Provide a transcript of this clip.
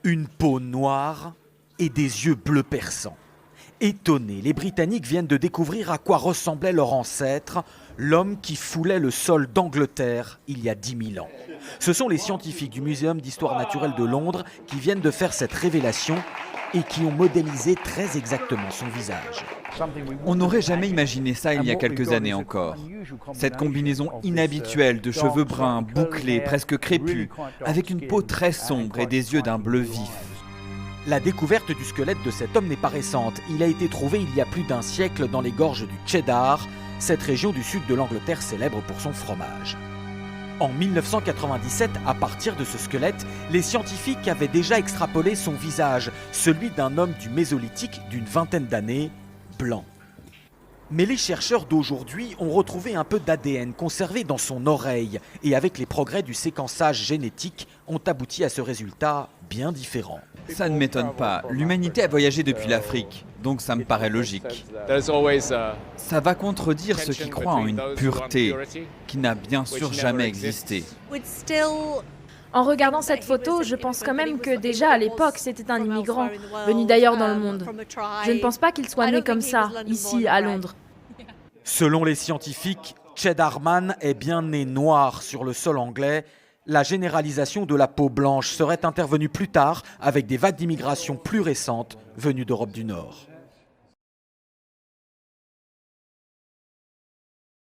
Une peau noire et des yeux bleus perçants. Étonnés, les Britanniques viennent de découvrir à quoi ressemblait leur ancêtre, l'homme qui foulait le sol d'Angleterre il y a 10 000 ans. Ce sont les scientifiques du Muséum d'histoire naturelle de Londres qui viennent de faire cette révélation et qui ont modélisé très exactement son visage. On n'aurait jamais imaginé ça il y a quelques années encore. Cette combinaison inhabituelle de cheveux bruns, bouclés, presque crépus, avec une peau très sombre et des yeux d'un bleu vif. La découverte du squelette de cet homme n'est pas récente. Il a été trouvé il y a plus d'un siècle dans les gorges du Cheddar, cette région du sud de l'Angleterre célèbre pour son fromage. En 1997, à partir de ce squelette, les scientifiques avaient déjà extrapolé son visage, celui d'un homme du Mésolithique d'une vingtaine d'années, blanc. Mais les chercheurs d'aujourd'hui ont retrouvé un peu d'ADN conservé dans son oreille et avec les progrès du séquençage génétique ont abouti à ce résultat bien différent. Ça ne m'étonne pas, l'humanité a voyagé depuis l'Afrique, donc ça me paraît logique. Ça va contredire ceux qui croient en une pureté qui n'a bien sûr jamais existé. En regardant cette photo, je pense quand même que déjà à l'époque, c'était un immigrant, venu d'ailleurs dans le monde. Je ne pense pas qu'il soit né comme ça, ici, à Londres. Selon les scientifiques, Cheddarman est bien né noir sur le sol anglais. La généralisation de la peau blanche serait intervenue plus tard avec des vagues d'immigration plus récentes venues d'Europe du Nord.